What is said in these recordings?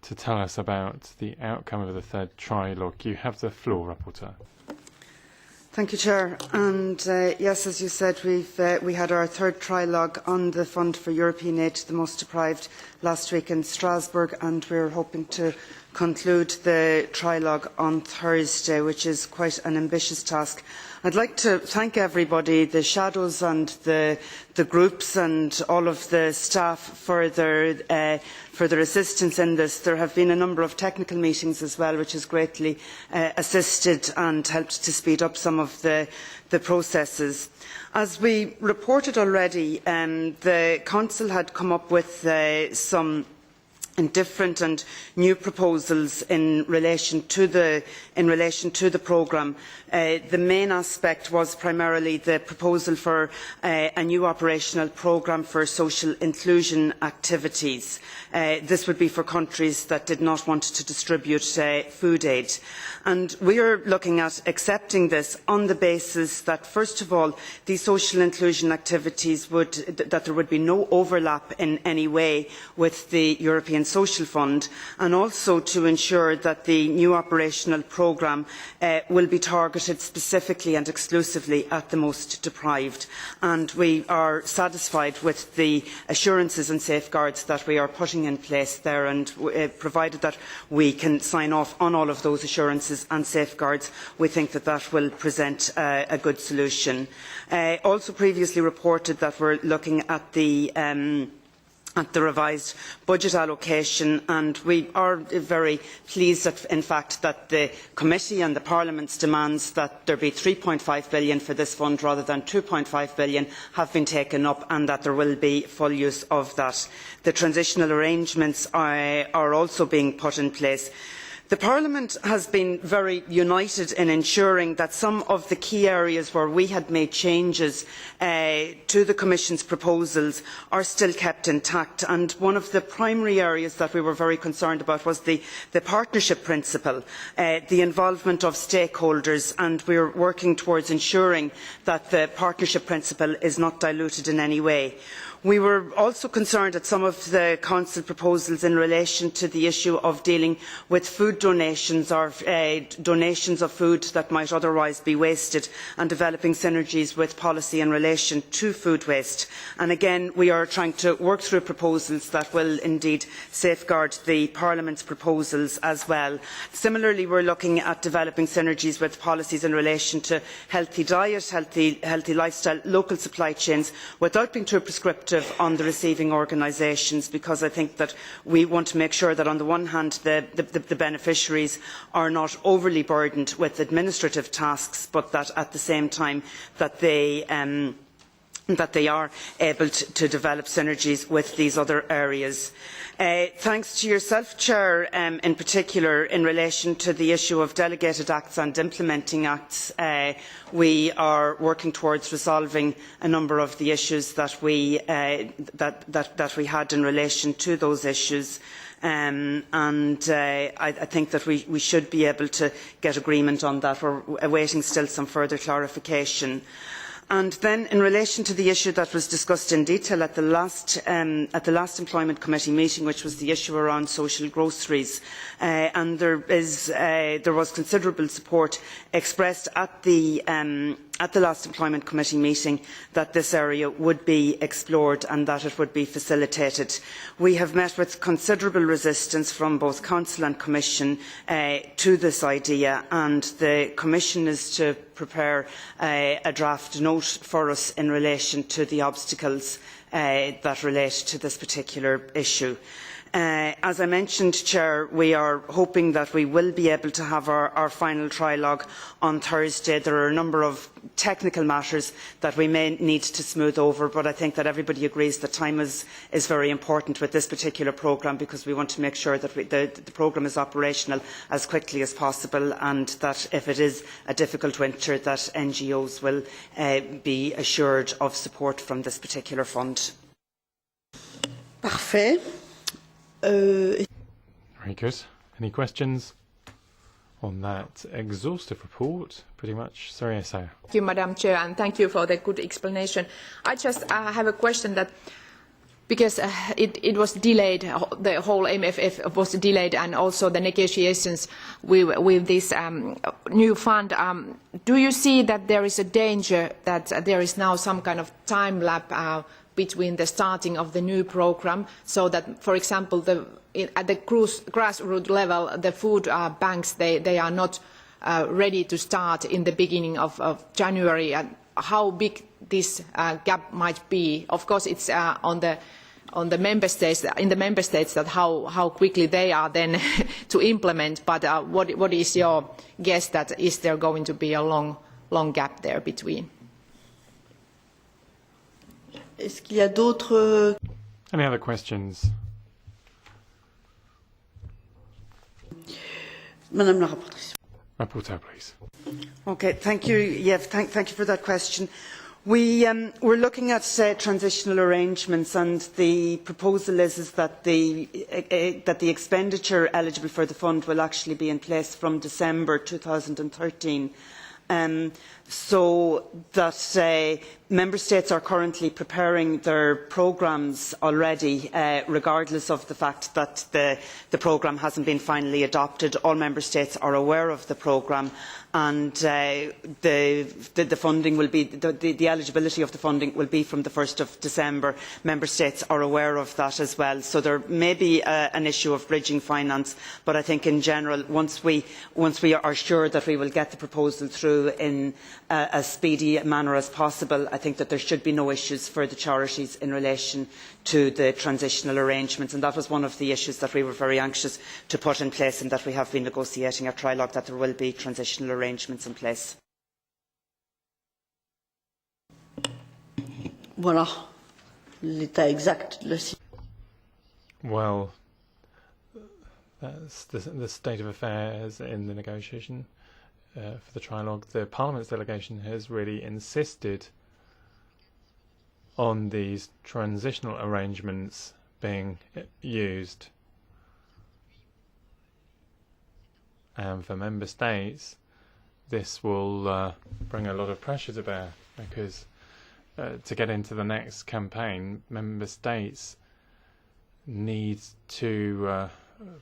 to tell us about the outcome of the third trialogue. You have the floor, Rapporteur. Thank you, Chair. And yes, as you said, we had our third trialogue on the Fund for European Aid to the Most Deprived last week in Strasbourg, and we are hoping to conclude the trialogue on Thursday, which is quite an ambitious task. I'd like to thank everybody, the shadows and the groups and all of the staff for their assistance in this. There have been a number of technical meetings as well, which has greatly assisted and helped to speed up some of the processes. As we reported already, the Council had come up with some different and new proposals in relation to the programme. The main aspect was primarily the proposal for a new operational programme for social inclusion activities. This would be for countries that did not want to distribute food aid. And we are looking at accepting this on the basis that, first of all, these social inclusion activities that there would be no overlap in any way with the European Social Fund, and also to ensure that the new operational programme will be targeted specifically and exclusively at the most deprived. And we are satisfied with the assurances and safeguards that we are putting in place there, and provided that we can sign off on all of those assurances and safeguards, we think that that will present a good solution. Also previously reported that we are looking at the revised budget allocation, and we are very pleased that, in fact, that the committee and the Parliament's demands that there be 3.5 billion for this fund rather than 2.5 billion have been taken up, and that there will be full use of that. The transitional arrangements are also being put in place. The Parliament has been very united in ensuring that some of the key areas where we had made changes to the Commission's proposals are still kept intact, and one of the primary areas that we were very concerned about was the partnership principle, the involvement of stakeholders, and we are working towards ensuring that the partnership principle is not diluted in any way. We were also concerned at some of the Council proposals in relation to the issue of dealing with food donations or donations of food that might otherwise be wasted, and developing synergies with policy in relation to food waste. And again, we are trying to work through proposals that will indeed safeguard the Parliament's proposals as well. Similarly, we are looking at developing synergies with policies in relation to healthy diet, healthy lifestyle, local supply chains, without being too prescriptive on the receiving organisations, because I think that we want to make sure that on the one hand the beneficiaries are not overly burdened with administrative tasks, but that at the same time that they are able to develop synergies with these other areas. Thanks to yourself, Chair, in particular in relation to the issue of delegated acts and implementing acts, we are working towards resolving a number of the issues that we had in relation to those issues. I think that we should be able to get agreement on that. We are awaiting still some further clarification. And then, in relation to the issue that was discussed in detail at the last Employment Committee meeting, which was the issue around social groceries, and there was considerable support expressed at the last Employment Committee meeting that this area would be explored and that it would be facilitated. We have met with considerable resistance from both Council and Commission to this idea, and the Commission is to prepare a draft note for us in relation to the obstacles that relate to this particular issue. As I mentioned, Chair, we are hoping that we will be able to have our final trialogue on Thursday. There are a number of technical matters that we may need to smooth over, but I think that everybody agrees that time is very important with this particular programme, because we want to make sure that the programme is operational as quickly as possible, and that if it is a difficult winter, that NGOs will be assured of support from this particular fund. Parfait. Very good. Any questions on that exhaustive report? Pretty much. Sorry, Isaiah. Thank you, Madam Chair, and thank you for the good explanation. I just have a question that because it was delayed, the whole MFF was delayed, and also the negotiations with this new fund. Do you see that there is a danger that there is now some kind of time lapse between the starting of the new programme, so that, for example, at the grassroots level, the food banks, they are not ready to start in the beginning of January, and how big this gap might be? Of course, it's on the member states, in the member states, that how quickly they are then to implement. But what is your guess? That is there going to be a long gap there between? Est-ce qu'il y a d'autres? Any other questions? Madame la rapporteure. Rapporteur, please. Okay, thank you. Yeah, thank you for that question. We're looking at transitional arrangements, and the proposal is that the expenditure eligible for the fund will actually be in place from December 2013. So that member states are currently preparing their programmes already, regardless of the fact that the programme hasn't been finally adopted. All member states are aware of the programme, and the funding will be the eligibility of the funding will be from the 1st of December. Member states are aware of that as well. So there may be an issue of bridging finance, but I think in general, once we are sure that we will get the proposal through in as speedy a manner as possible, I think that there should be no issues for the charities in relation to the transitional arrangements, and that was one of the issues that we were very anxious to put in place, and that we have been negotiating at trialogue, that there will be transitional arrangements in place. Voilà l'état exact de la situation. Well, that's the state of affairs in the negotiation for the trialogue. The Parliament's delegation has really insisted on these transitional arrangements being used. And for member states, this will bring a lot of pressure to bear, because to get into the next campaign, member states need to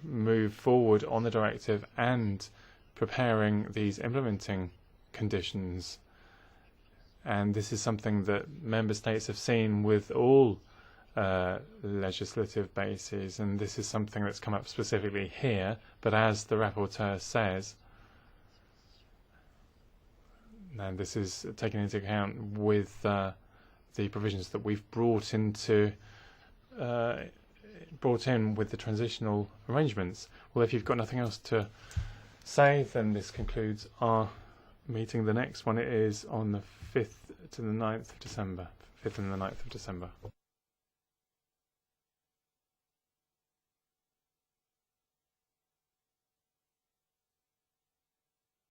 move forward on the directive and preparing these implementing conditions. And this is something that member states have seen with all legislative bases, and this is something that's come up specifically here. But as the rapporteur says, and this is taken into account with the provisions that we've brought in with the transitional arrangements. Well, if you've got nothing else to say, then this concludes our meeting. The next one is on the 5th to the 9th of December. 5th and the 9th of December.